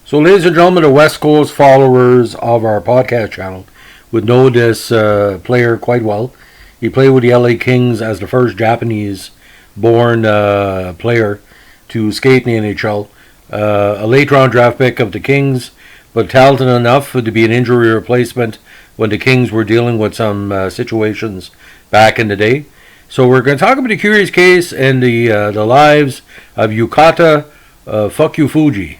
So, ladies and gentlemen, the West Coast followers of our podcast channel would know this player quite well. He played with the LA Kings as the first Japanese-born player to skate in the NHL. A late-round draft pick of the Kings, but talented enough to be an injury replacement when the Kings were dealing with some situations back in the day. So we're going to talk about the curious case and the lives of Yutaka Fukufuji.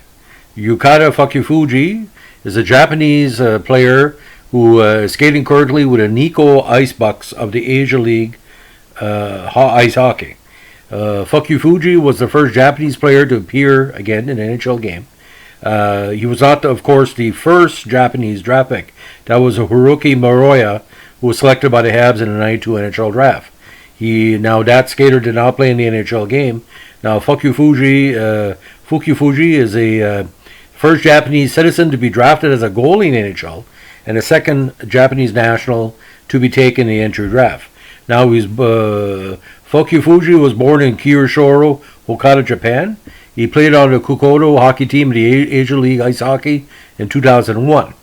Yutaka Fukufuji is a Japanese player who is skating currently with the Nikko Ice Bucks of the Asia League ice hockey. Fukufuji was the first Japanese player to appear again in an NHL game. He was not, of course, the first Japanese draft pick. That was Haruki Miroya, who was selected by the Habs in the 92 NHL draft. That skater did not play in the NHL game. Now, Fukufuji is a first Japanese citizen to be drafted as a goalie in the NHL, and the second Japanese national to be taken in the entry draft. Now, Fukufuji was born in Kyushu, Hokkaido, Japan. He played on the Kokodo hockey team of the Asia League Ice Hockey in 2001.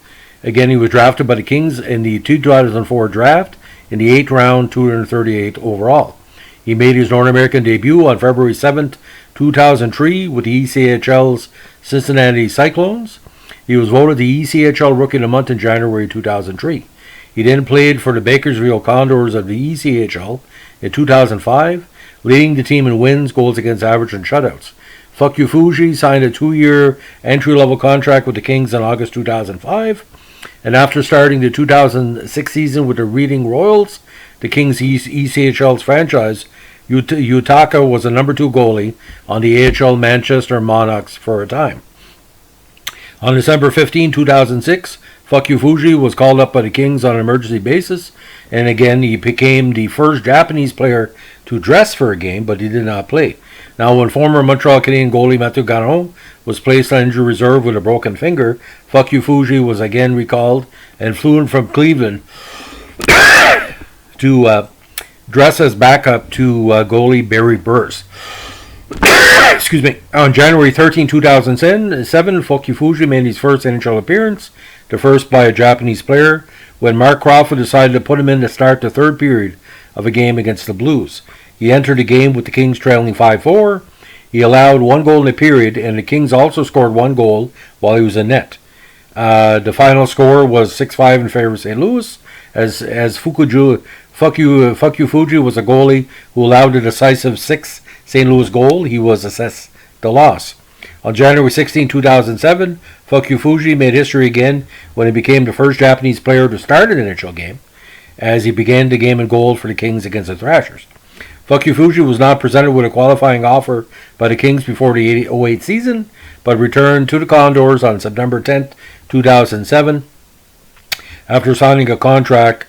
Again, he was drafted by the Kings in the 2004 draft in the 8th round, 238 overall. He made his North American debut on February 7th, 2003 with the ECHL's Cincinnati Cyclones. He was voted the ECHL Rookie of the Month in January 2003. He then played for the Bakersfield Condors of the ECHL in 2005, leading the team in wins, goals against average, and shutouts. Fukufuji signed a 2-year entry-level contract with the Kings in August 2005, and after starting the 2006 season with the Reading Royals, the Kings ECHL's franchise, Yutaka was the number 2 goalie on the AHL Manchester Monarchs for a time. On December 15, 2006, Fukufuji was called up by the Kings on an emergency basis, and again he became the first Japanese player to dress for a game, but he did not play. Now, when former Montreal Canadian goalie Mathieu Garon was placed on injury reserve with a broken finger, Fukufuji was again recalled and flew in from Cleveland to dress as backup to goalie Barry Burrs. Excuse me. On January 13, 2007, Fukufuji made his first NHL appearance, the first by a Japanese player, when Mark Crawford decided to put him in to start the third period of a game against the Blues. He entered the game with the Kings trailing 5-4. He allowed 1 goal in the period, and the Kings also scored 1 goal while he was in net. The final score was 6-5 in favor of St. Louis, as Fukufuji was a goalie who allowed a decisive 6th St. Louis goal. He was assessed the loss. On January 16, 2007, Fukufuji made history again when he became the first Japanese player to start an NHL game, as he began the game in goal for the Kings against the Thrashers. Fukufuji was not presented with a qualifying offer by the Kings before the 08 season, but returned to the Condors on September 10, 2007, after signing a contract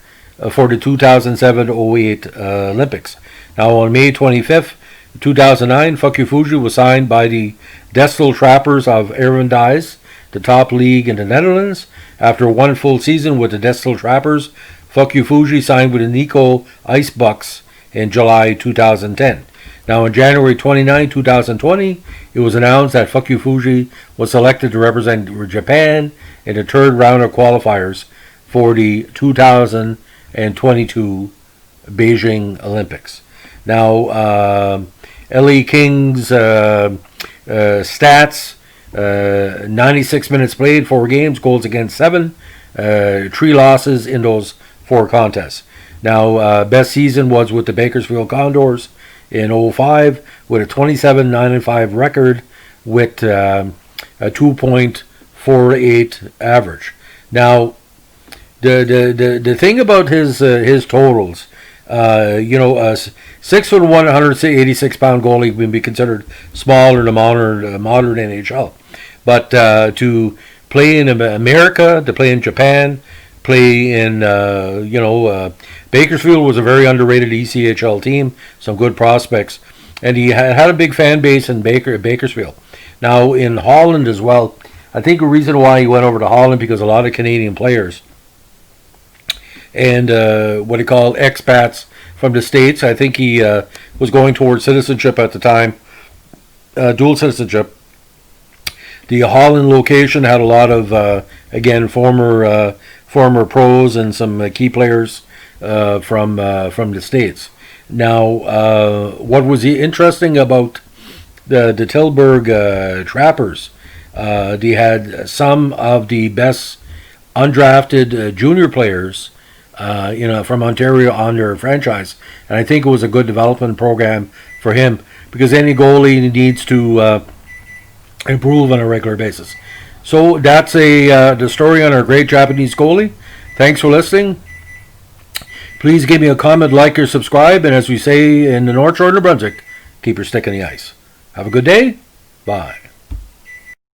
for the 2007-08 Olympics. Now, on May 25th, 2009, Fukufuji was signed by the Destel Trappers of Arendijs, the top league in the Netherlands. After 1 full season with the Destel Trappers, Fukufuji signed with the Nikko Ice Bucks in July 2010. Now, on January 29, 2020, it was announced that Fukufuji was selected to represent Japan in the 3rd round of qualifiers for the 2022 Beijing Olympics. Now, LA Kings stats, 96 minutes played, 4 games, goals against 7, 3 losses in those 4 contests. Now, best season was with the Bakersfield Condors in 05 with a 27-9-5 record with a 2.48 average. Now, the thing about his totals, 6'1", 186-pound goalie would be considered small in the modern NHL. But to play in America, to play in Japan, play in Bakersfield was a very underrated ECHL team, some good prospects, and he had a big fan base in Bakersfield. Now, in Holland as well, I think the reason why he went over to Holland because a lot of Canadian players and what he called expats from the States. I think he was going towards citizenship at the time, dual citizenship. The Holland location had a lot of again former pros and some key players from the States. Now, what was interesting about the Tilburg Trappers? They had some of the best undrafted junior players, from Ontario on their franchise, and I think it was a good development program for him because any goalie needs to improve on a regular basis. So that's the story on our great Japanese goalie. Thanks for listening. Please give me a comment, like, or subscribe, and as we say in the North Shore of New Brunswick, keep your stick in the ice. Have a good day. Bye.